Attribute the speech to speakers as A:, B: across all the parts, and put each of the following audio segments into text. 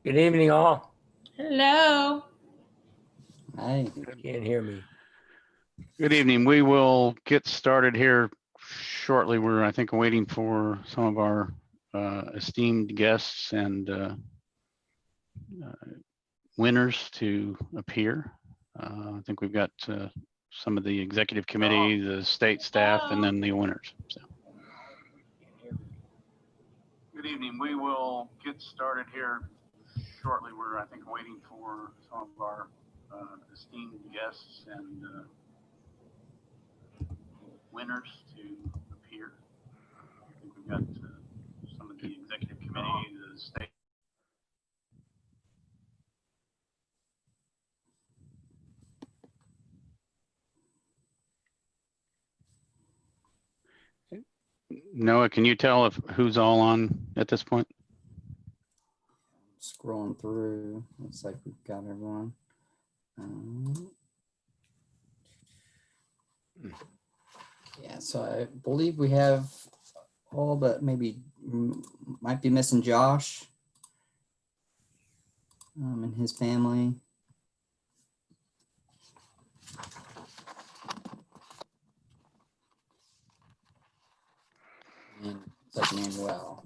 A: Good evening, all.
B: Hello.
C: Hi.
A: Can't hear me.
D: Good evening. We will get started here shortly. We're, I think, waiting for some of our esteemed guests and winners to appear. I think we've got some of the executive committee, the state staff, and then the winners. So. Good evening. We will get started here shortly. We're, I think, waiting for some of our esteemed guests and winners to appear. I think we've got some of the executive committee, the state. Noah, can you tell if who's all on at this point?
C: Scrolling through, looks like we've got everyone. Yeah, so I believe we have all, but maybe might be missing Josh and his family. And it's like Manuel.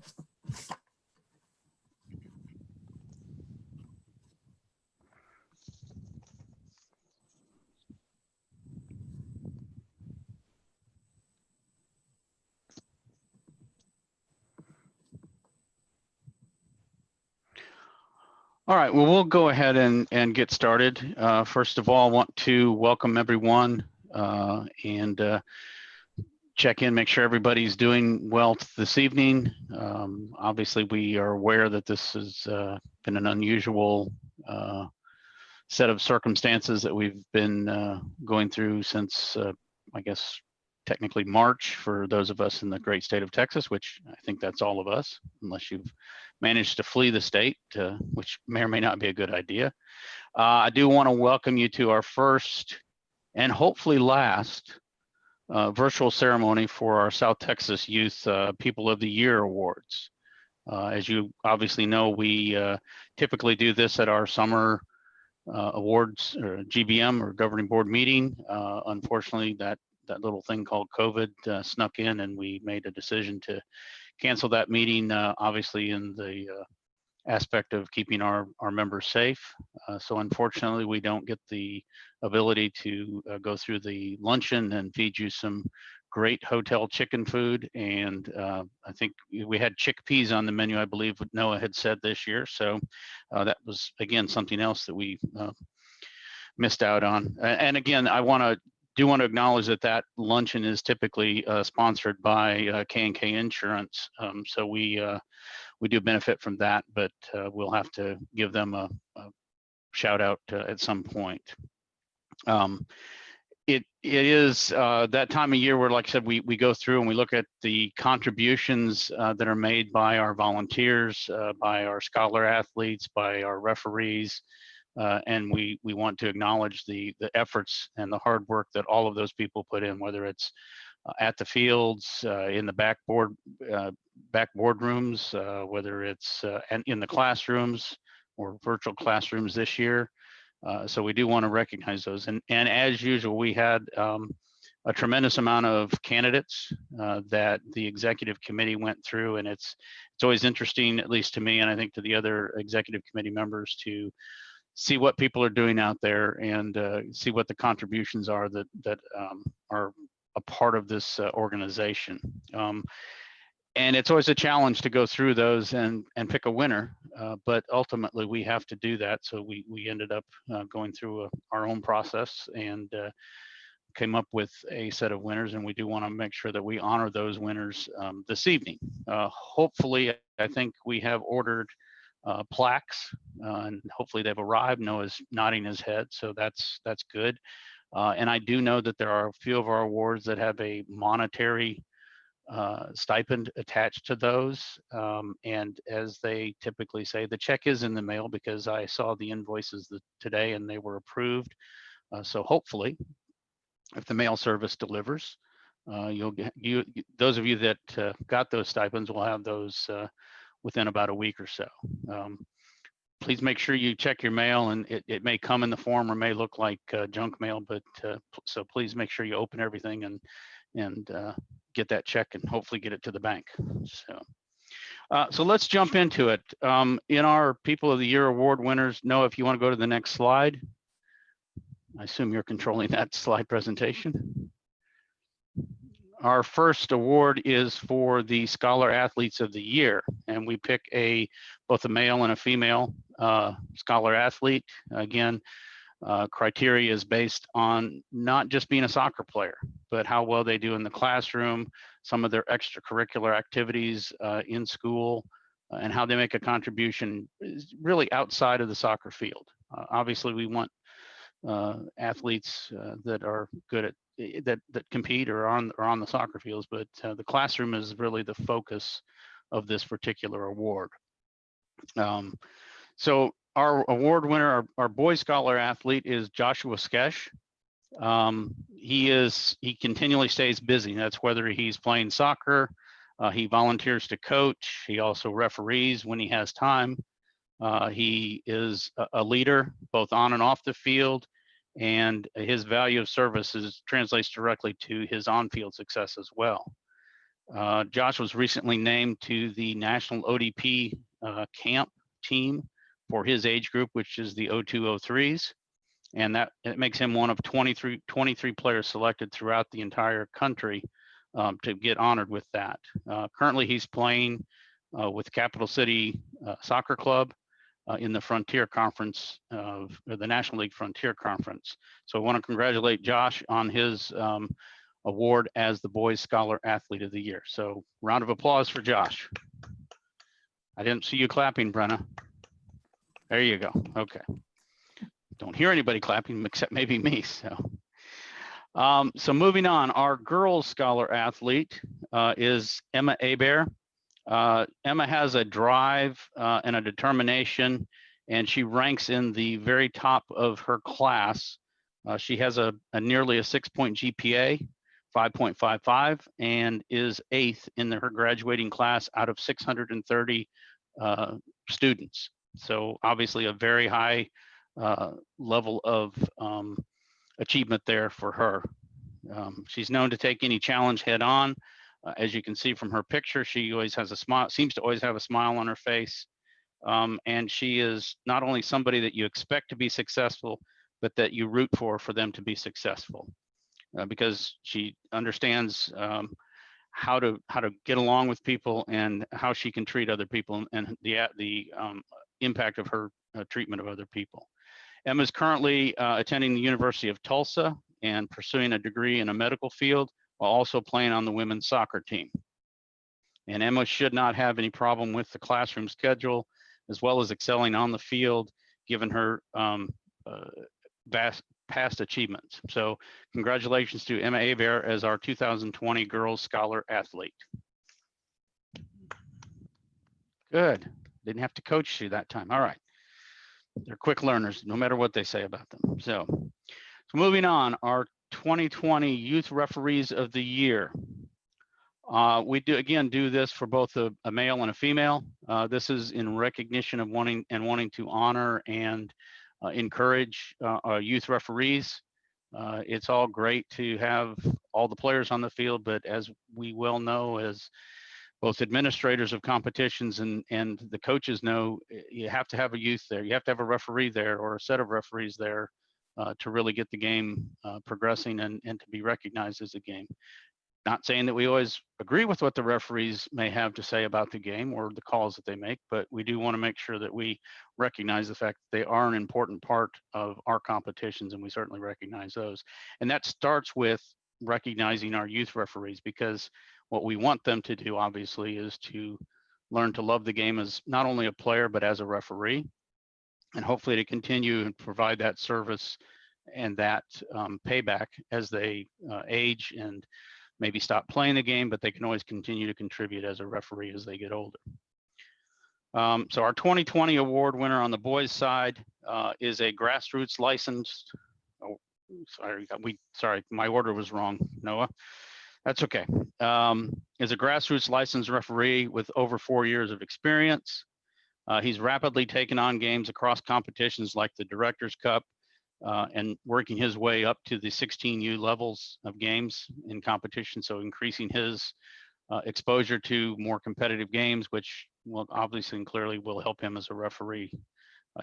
D: All right, well, we'll go ahead and get started. First of all, I want to welcome everyone and check in, make sure everybody's doing well this evening. Obviously, we are aware that this has been an unusual set of circumstances that we've been going through since, I guess, technically March for those of us in the great state of Texas, which I think that's all of us, unless you've managed to flee the state, which may or may not be a good idea. I do want to welcome you to our first and hopefully last virtual ceremony for our South Texas Youth People of the Year Awards. As you obviously know, we typically do this at our summer awards or GBM or governing board meeting. Unfortunately, that little thing called COVID snuck in, and we made a decision to cancel that meeting, obviously in the aspect of keeping our members safe. So unfortunately, we don't get the ability to go through the luncheon and feed you some great hotel chicken food. And I think we had chickpeas on the menu, I believe what Noah had said this year. So that was, again, something else that we missed out on. And again, I do want to acknowledge that luncheon is typically sponsored by K&K Insurance. So we do benefit from that, but we'll have to give them a shout out at some point. It is that time of year where, like I said, we go through and we look at the contributions that are made by our volunteers, by our scholar athletes, by our referees, and we want to acknowledge the efforts and the hard work that all of those people put in, whether it's at the fields, in the back boardrooms, whether it's and in the classrooms or virtual classrooms this year. So we do want to recognize those. And as usual, we had a tremendous amount of candidates that the executive committee went through, and it's always interesting, at least to me, and I think to the other executive committee members, to see what people are doing out there and see what the contributions are that are a part of this organization. And it's always a challenge to go through those and pick a winner, but ultimately we have to do that. So we ended up going through our own process and came up with a set of winners, and we do want to make sure that we honor those winners this evening. Hopefully, I think we have ordered plaques, and hopefully they've arrived. Noah's nodding his head, so that's good. And I do know that there are a few of our awards that have a monetary stipend attached to those. And as they typically say, the check is in the mail, because I saw the invoices today and they were approved. So hopefully, if the mail service delivers, you'll get those of you that got those stipends will have those within about a week or so. please make sure you check your mail, and it may come in the form or may look like junk mail, but so please make sure you open everything and get that check and hopefully get it to the bank. So let's jump into it. In our People of the Year award winners, Noah, if you want to go to the next slide. I assume you're controlling that slide presentation. Our first award is for the Scholar Athletes of the Year, and we pick both a male and a female scholar athlete. Again, criteria is based on not just being a soccer player, but how well they do in the classroom, some of their extracurricular activities in school, and how they make a contribution really outside of the soccer field. Obviously, we want athletes that are good at that compete or are on the soccer fields, but the classroom is really the focus of this particular award. So our award winner, our boys scholar athlete, is Joshua Skesh. He continually stays busy. That's whether he's playing soccer, he volunteers to coach, he also referees when he has time. He is a leader both on and off the field, and his value of service translates directly to his on-field success as well. Josh was recently named to the National ODP camp team for his age group, which is the 02-03s, and that it makes him one of 23 players selected throughout the entire country to get honored with that. Currently, he's playing with Capital City Soccer Club in the Frontier Conference of the National League Frontier Conference. So I want to congratulate Josh on his award as the Boys Scholar Athlete of the Year. So round of applause for Josh. I didn't see you clapping, Brenna. There you go. Okay. Don't hear anybody clapping except maybe me. So moving on, our girls scholar athlete is Emma Hebert. Emma has a drive and a determination, and she ranks in the very top of her class. She has a nearly a 6-point GPA, 5.55, and is 8th in her graduating class out of 630 students. So obviously a very high level of achievement there for her. She's known to take any challenge head on. As you can see from her picture, she always has a smile, seems to always have a smile on her face. And she is not only somebody that you expect to be successful, but that you root for them to be successful, because she understands how to get along with people and how she can treat other people and the impact of her treatment of other people. Emma is currently attending the University of Tulsa and pursuing a degree in a medical field, while also playing on the women's soccer team. And Emma should not have any problem with the classroom schedule, as well as excelling on the field, given her vast past achievements. So congratulations to Emma Hebert as our 2020 Girls Scholar Athlete. Good, didn't have to coach you that time. All right, they're quick learners, no matter what they say about them. So moving on, our 2020 Youth Referees of the Year. We do this for both a male and a female. This is in recognition of wanting to honor and encourage our youth referees. It's all great to have all the players on the field, but as we well know, as both administrators of competitions and the coaches know, you have to have a youth there. You have to have a referee there or a set of referees there to really get the game progressing and to be recognized as a game. Not saying that we always agree with what the referees may have to say about the game or the calls that they make, but we do want to make sure that we recognize the fact that they are an important part of our competitions, and we certainly recognize those. And that starts with recognizing our youth referees, because what we want them to do, obviously, is to learn to love the game as not only a player, but as a referee, and hopefully to continue and provide that service and that payback as they age and maybe stop playing the game, but they can always continue to contribute as a referee as they get older. So our 2020 award winner on the boys side is a grassroots licensed, sorry, my order was wrong, Noah. That's okay. Is a grassroots licensed referee with over 4 years of experience. He's rapidly taken on games across competitions like the Directors Cup and working his way up to the 16U levels of games in competition. So increasing his exposure to more competitive games, which will obviously and clearly will help him as a referee.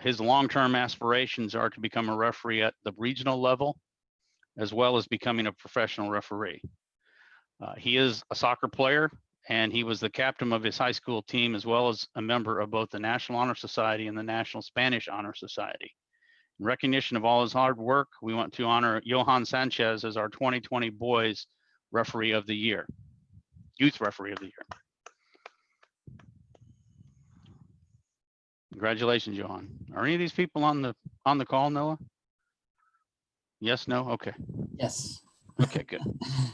D: His long-term aspirations are to become a referee at the regional level, as well as becoming a professional referee. He is a soccer player, and he was the captain of his high school team, as well as a member of both the National Honor Society and the National Spanish Honor Society. In recognition of all his hard work, we want to honor Johan Sanchez as our 2020 Boys Referee of the Year, Youth Referee of the Year. Congratulations, Johan. Are any of these people on the call, Noah? Yes, no? Okay.
C: Yes.
D: Okay, good.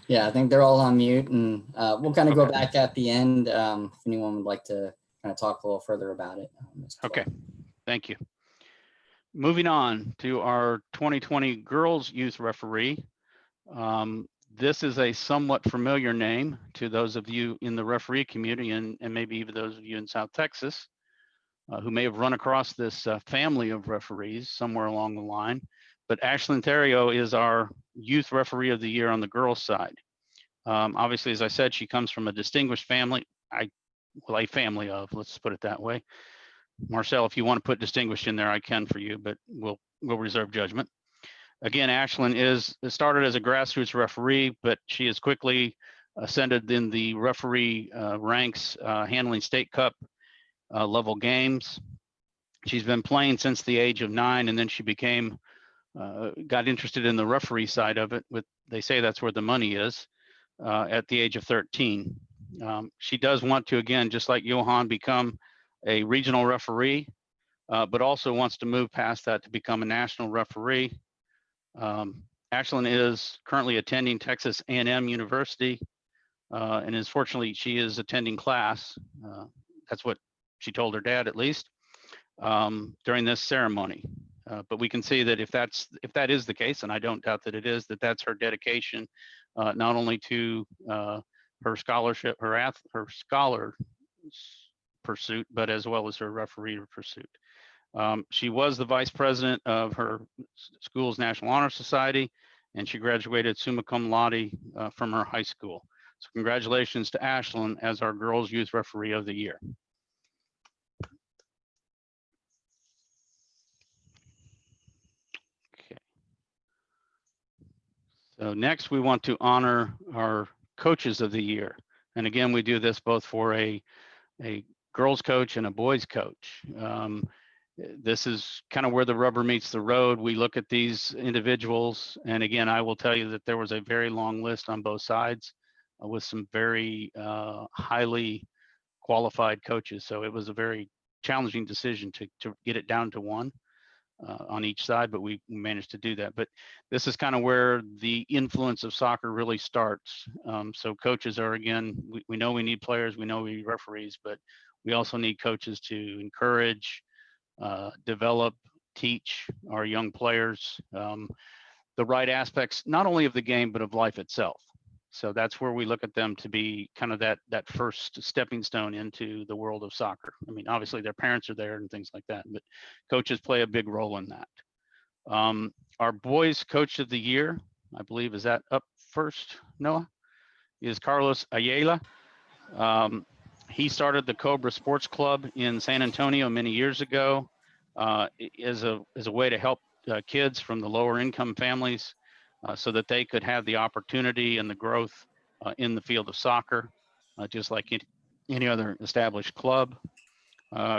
C: Yeah, I think they're all on mute, and we'll kind of go
D: Okay.
C: back at the end if anyone would like to kind of talk a little further about it.
D: Okay, thank you. Moving on to our 2020 Girls Youth Referee. This is a somewhat familiar name to those of you in the referee community and maybe even those of you in South Texas who may have run across this family of referees somewhere along the line. But Ashlyn Theriot is our Youth Referee of the Year on the girls' side. Obviously, as I said, she comes from a distinguished family. A family of, let's put it that way. Marcel, if you want to put distinguished in there, I can for you, but we'll reserve judgment. Again, Ashlyn started as a grassroots referee, but she has quickly ascended in the referee ranks, handling state cup level games. She's been playing since the age of 9, and then she got interested in the referee side of it. They say that's where the money is at the age of 13. She does want to, again, just like Johan, become a regional referee, but also wants to move past that to become a national referee. Ashlyn is currently attending Texas A&M University, and fortunately she is attending class. That's what she told her dad, at least, during this ceremony. But we can see that if that is the case, and I don't doubt that it is, that's her dedication, not only to her scholarship, her scholar pursuit, but as well as her referee pursuit. She was the vice president of her school's National Honor Society, and she graduated summa cum laude from her high school. So congratulations to Ashlyn as our Girls Youth Referee of the Year. Okay. So next we want to honor our Coaches of the Year. And again, we do this both for a girls coach and a boys coach. This is kind of where the rubber meets the road. We look at these individuals, and again, I will tell you that there was a very long list on both sides with some very highly qualified coaches. So it was a very challenging decision to get it down to one on each side, but we managed to do that. But this is kind of where the influence of soccer really starts. So coaches are, again, we know we need players, we know we need referees, but we also need coaches to encourage, develop, teach our young players the right aspects, not only of the game, but of life itself. So that's where we look at them to be kind of that first stepping stone into the world of soccer. I mean, obviously their parents are there and things like that, but coaches play a big role in that. Our boys coach of the year, I believe, is that up first, Noah? Is Carlos Ayala. He started the Cobra Sports Club in San Antonio many years ago as a way to help kids from the lower income families so that they could have the opportunity and the growth in the field of soccer, just like any other established club.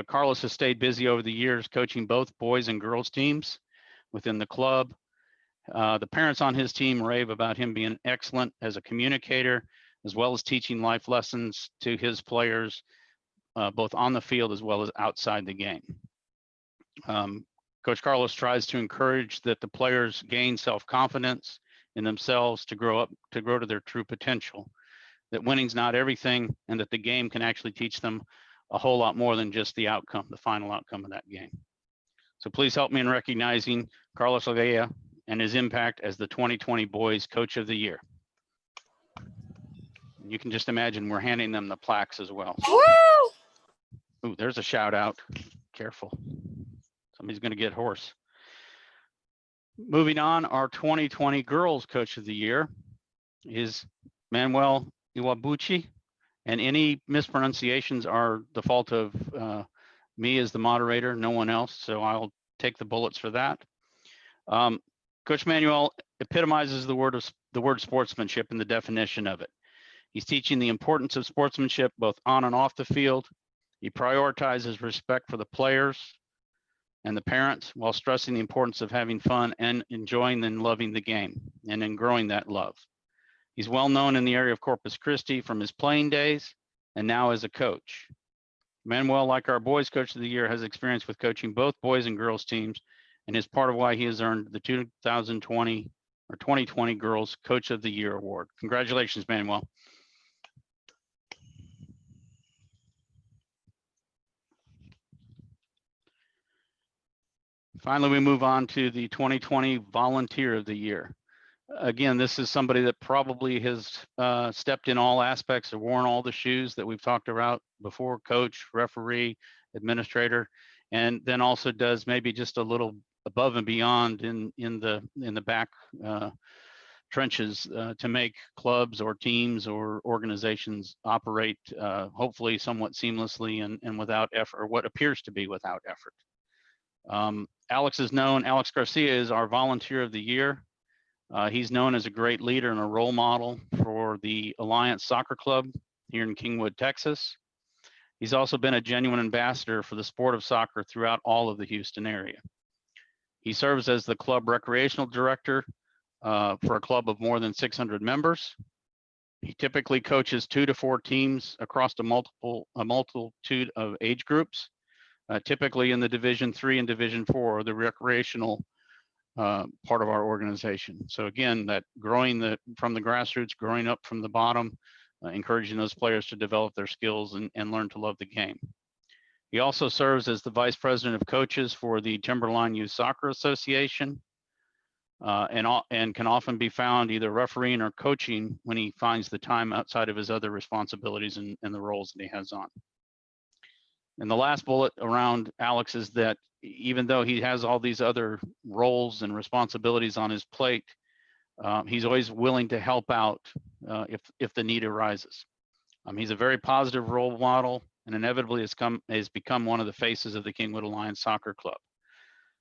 D: Carlos has stayed busy over the years coaching both boys and girls teams within the club. The parents on his team rave about him being excellent as a communicator, as well as teaching life lessons to his players, both on the field as well as outside the game. Coach Carlos tries to encourage that the players gain self-confidence in themselves to grow to their true potential, that winning's not everything, and that the game can actually teach them a whole lot more than just the outcome, the final outcome of that game. So please help me in recognizing Carlos Olea and his impact as the 2020 Boys Coach of the Year. You can just imagine we're handing them the plaques as well. Ooh, there's a shout out. Careful. Somebody's going to get hoarse. Moving on, our 2020 Girls Coach of the Year is Manuel Iwabuchi, and any mispronunciations are the fault of me as the moderator, no one else, so I'll take the bullets for that. Coach Manuel epitomizes the word sportsmanship and the definition of it. He's teaching the importance of sportsmanship both on and off the field. He prioritizes respect for the players and the parents while stressing the importance of having fun and enjoying and loving the game and in growing that love. He's well known in the area of Corpus Christi from his playing days and now as a coach. Manuel, like our Boys Coach of the Year, has experience with coaching both boys and girls teams and is part of why he has earned the 2020 Girls Coach of the Year award. Congratulations, Manuel. Finally, we move on to the 2020 Volunteer of the Year. Again, this is somebody that probably has stepped in all aspects or worn all the shoes that we've talked about before: coach, referee, administrator, and then also does maybe just a little above and beyond in the back trenches to make clubs or teams or organizations operate hopefully somewhat seamlessly and without effort, or what appears to be without effort. Alex Garcia is our Volunteer of the Year. He's known as a great leader and a role model for the Alliance Soccer Club here in Kingwood, Texas. He's also been a genuine ambassador for the sport of soccer throughout all of the Houston area. He serves as the club recreational director for a club of more than 600 members. He typically coaches 2 to 4 teams across a multitude of age groups, typically in the Division III and Division IV, or the recreational part of our organization. So again, that growing from the grassroots, growing up from the bottom, encouraging those players to develop their skills and learn to love the game. He also serves as the Vice President of Coaches for the Timberline Youth Soccer Association, and can often be found either refereeing or coaching when he finds the time outside of his other responsibilities and the roles that he has on. And the last bullet around Alex is that even though he has all these other roles and responsibilities on his plate, he's always willing to help out if the need arises. He's a very positive role model and inevitably has become one of the faces of the Kingwood Alliance Soccer Club.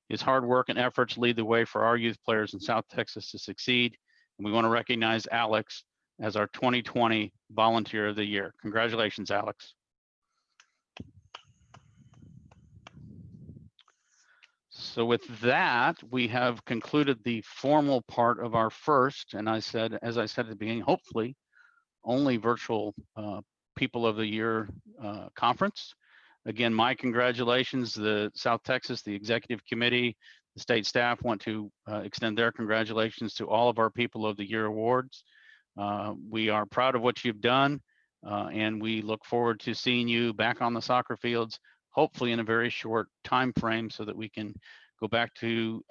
D: His hard work and efforts lead the way for our youth players in South Texas to succeed, and we want to recognize Alex as our 2020 Volunteer of the Year. Congratulations, Alex. So with that, we have concluded the formal part of our first, and as I said at the beginning, hopefully only virtual People of the Year conference. Again, my congratulations. The South Texas, the executive committee, the state staff want to extend their congratulations to all of our People of the Year awards. We are proud of what you've done, and we look forward to seeing you back on the soccer fields, hopefully in a very short time frame, so that we can go back to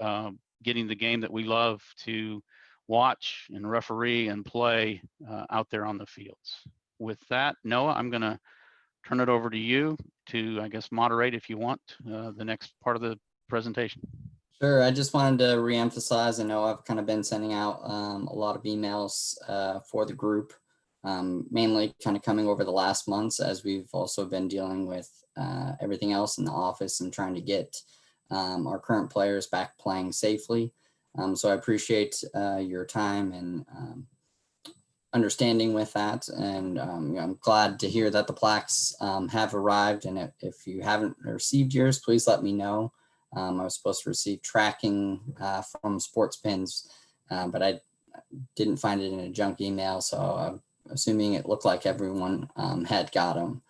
D: getting the game that we love to watch and referee and play out there on the fields. With that, Noah, I'm going to turn it over to you to, I guess, moderate if you want the next part of the presentation.
C: Sure. I just wanted to reemphasize, I know I've kind of been sending out a lot of emails for the group, mainly kind of coming over the last months as we've also been dealing with everything else in the office and trying to get our current players back playing safely. So I appreciate your time and understanding with that. And I'm glad to hear that the plaques have arrived. And if you haven't received yours, please let me know. I was supposed to receive tracking from Sports Pins, but I didn't find it in a junk email. So I'm assuming it looked like everyone had got them.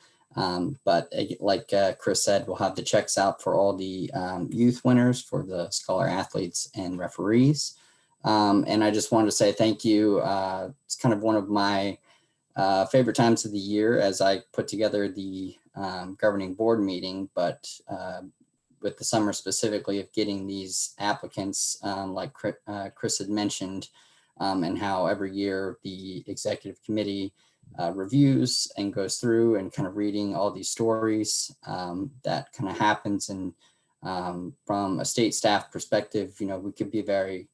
C: But like Chris said, we'll have the checks out for all the youth winners, for the scholar athletes and referees. And I just wanted to say thank you. It's kind of one of my favorite times of the year as I put together the governing board meeting, but with the summer specifically of getting these applicants, like Chris had mentioned, and how every year the executive committee reviews and goes through and kind of reading all these stories that kind of happens. And from a state staff perspective, we could be very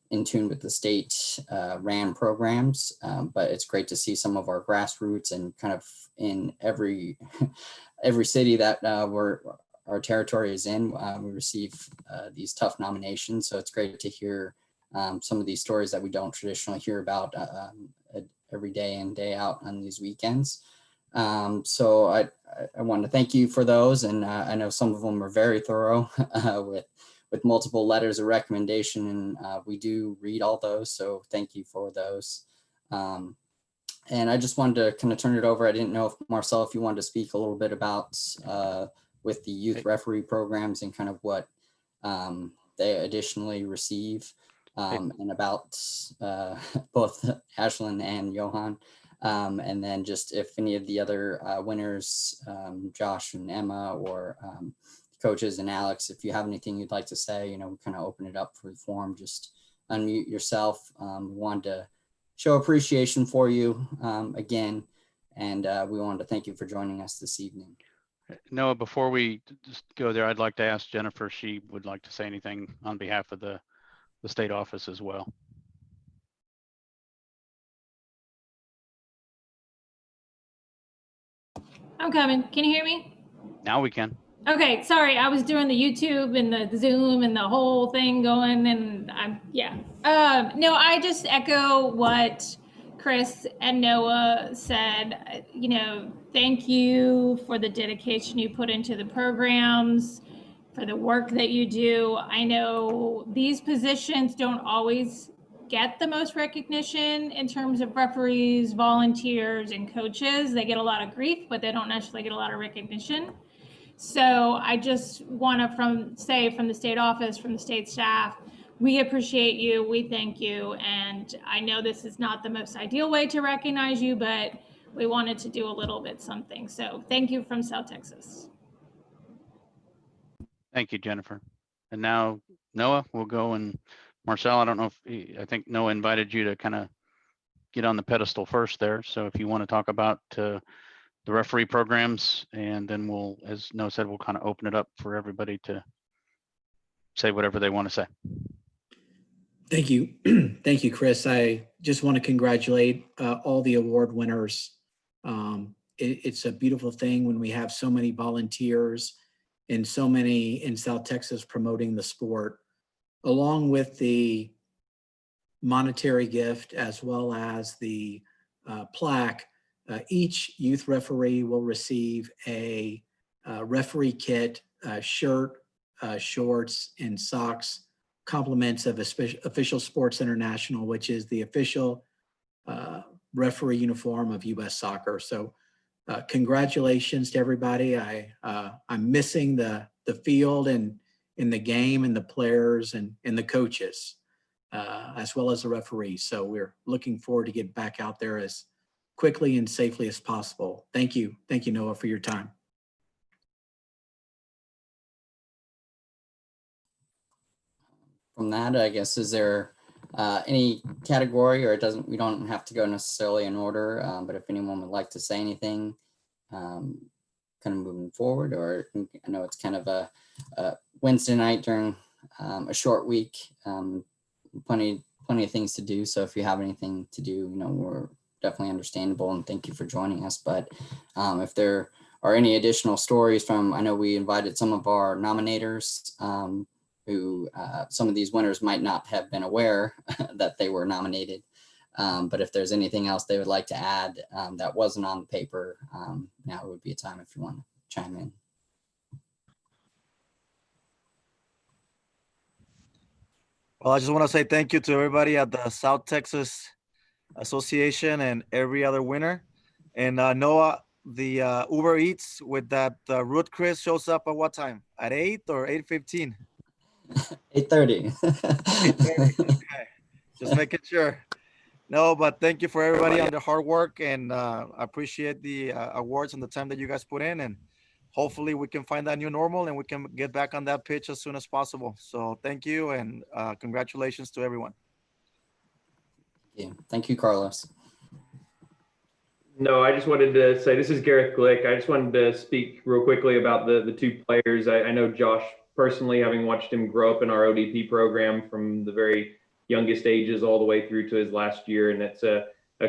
C: in tune with the state ran programs, but it's great to see some of our grassroots and kind of in every every city that our territory is in, we receive these tough nominations. So it's great to hear some of these stories that we don't traditionally hear about every day in, day out on these weekends. So I want to thank you for those. And I know some of them are very thorough with multiple letters of recommendation, and we do read all those. So thank you for those. And I just wanted to kind of turn it over. I didn't know if Marcel, if you wanted to speak a little bit about with the youth referee programs and kind of what they additionally receive, and about both Ashlyn and Johan. And then just if any of the other winners, Josh and Emma, or coaches and Alex, if you have anything you'd like to say, we kind of open it up for the forum. Just unmute yourself. We wanted to show appreciation for you again, and we wanted to thank you for joining us this evening.
D: Noah, before we just go there, I'd like to ask Jennifer if she would like to say anything on behalf of the state office as well.
A: I'm coming. Can you hear me?
D: Now we can.
A: Okay, sorry. I was doing the YouTube and the Zoom and the whole thing going, and no, I just echo what Chris and Noah said. Thank you for the dedication you put into the programs, for the work that you do. I know these positions don't always get the most recognition in terms of referees, volunteers, and coaches. They get a lot of grief, but they don't necessarily get a lot of recognition. So I just want to from the state office, from the state staff, we appreciate you, we thank you. And I know this is not the most ideal way to recognize you, but we wanted to do a little bit something. So thank you from South Texas.
D: Thank you, Jennifer. And now Noah will go, and Marcel, I don't know if I think Noah invited you to kind of get on the pedestal first there. So if you want to talk about the referee programs, and then we'll, as Noah said, we'll kind of open it up for everybody to say whatever they want to say.
B: Thank you. Thank you, Chris. I just want to congratulate all the award winners. It's a beautiful thing when we have so many volunteers and so many in South Texas promoting the sport, along with the monetary gift as well as the plaque. Each youth referee will receive a referee kit, shirt, shorts, and socks, compliments of Official Sports International, which is the official referee uniform of U.S. Soccer. So congratulations to everybody. I'm missing the field and in the game and the players and the coaches, as well as the referees. So we're looking forward to get back out there as quickly and safely as possible. Thank you. Thank you, Noah, for your time.
C: From that, I guess, is there any category, or we don't have to go necessarily in order, but if anyone would like to say anything, kind of moving forward, or I know it's kind of a Wednesday night during a short week, plenty of things to do. So if you have anything to do, we're definitely understandable, and thank you for joining us. But if there are any additional stories from, I know we invited some of our nominators, who some of these winners might not have been aware that they were nominated. But if there's anything else they would like to add that wasn't on the paper, now would be a time if you want to chime in.
E: Well, I just want to say thank you to everybody at the South Texas Association and every other winner. And Noah, the Uber Eats with that Root Chris shows up at what time? At 8 or 8:15?
C: 8:30.
E: 8:30. Okay, just making sure. No, but thank you for everybody on the hard work, and I appreciate the awards and the time that you guys put in, and hopefully we can find that new normal and we can get back on that pitch as soon as possible. So thank you, and congratulations to everyone.
C: Yeah. Thank you, Carlos.
F: No, I just wanted to say this is Gareth Glick. I just wanted to speak real quickly about the two players. I know Josh personally, having watched him grow up in our ODP program from the very youngest ages all the way through to his last year. And it's a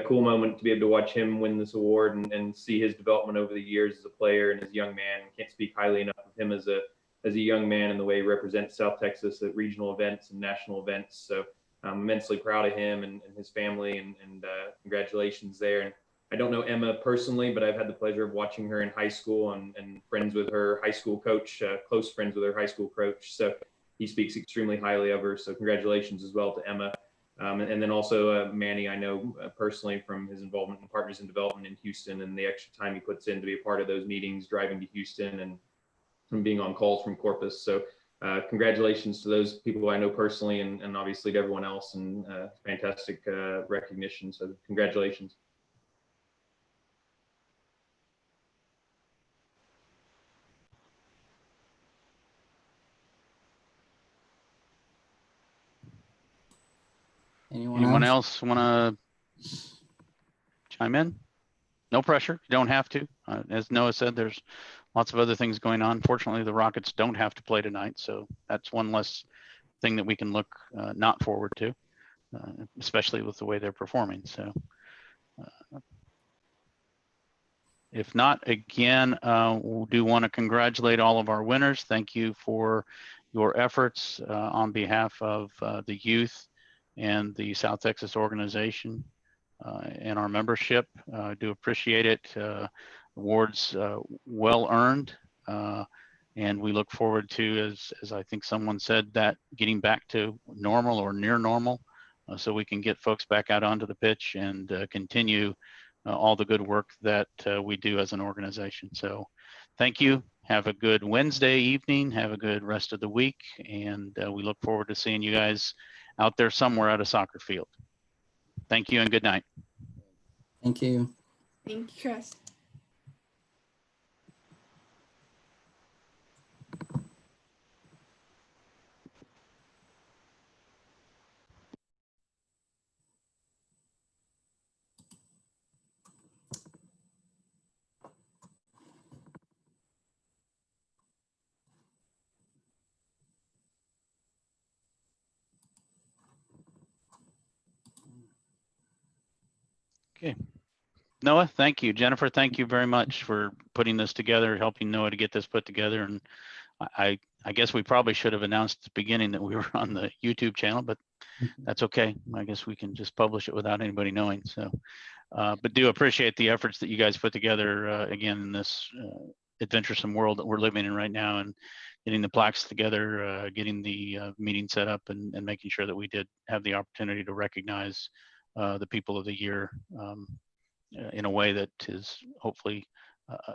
F: cool moment to be able to watch him win this award and see his development over the years as a player and as a young man. Can't speak highly enough of him as a young man and the way he represents South Texas at regional events and national events. So I'm immensely proud of him and his family and congratulations there. And I don't know Emma personally, but I've had the pleasure of watching her in high school and friends with her high school coach, close friends with her high school coach. So he speaks extremely highly of her. So congratulations as well to Emma. And then also Manny, I know personally from his involvement in Partners in Development in Houston and the extra time he puts in to be a part of those meetings, driving to Houston and being on calls from Corpus. So congratulations to those people I know personally and obviously to everyone else and fantastic recognition. So congratulations.
C: Anyone
D: else want to chime in? No pressure. You don't have to. As Noah said, there's lots of other things going on. Fortunately, the Rockets don't have to play tonight, so that's one less thing that we can look not forward to, especially with the way they're performing. So if not, again, we do want to congratulate all of our winners. Thank you for your efforts on behalf of the youth and the South Texas organization and our membership. Do appreciate it. Awards well earned. And we look forward to, as I think someone said, that getting back to normal or near normal so we can get folks back out onto the pitch and continue all the good work that we do as an organization. So thank you. Have a good Wednesday evening. Have a good rest of the week. And we look forward to seeing you guys out there somewhere at a soccer field. Thank you and good night.
C: Thank you.
G: Thank you, Chris.
D: Okay. Noah, thank you. Jennifer, thank you very much for putting this together, helping Noah to get this put together. And I guess we probably should have announced at the beginning that we were on the YouTube channel, but that's okay. I guess we can just publish it without anybody knowing. So, but do appreciate the efforts that you guys put together again in this adventuresome world that we're living in right now, and getting the plaques together, getting the meeting set up, and making sure that we did have the opportunity to recognize the people of the year in a way that is hopefully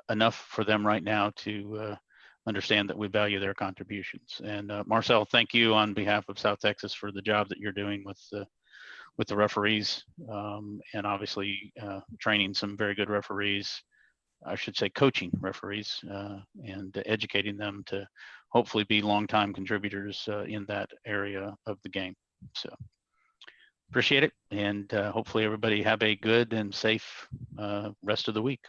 D: enough for them right now to understand that we value their contributions. And Marcel, thank you on behalf of South Texas for the job that you're doing with the referees, and obviously training some very good referees, I should say coaching referees, and educating them to hopefully be longtime contributors in that area of the game. So appreciate it, and hopefully everybody have a good and safe rest of the week.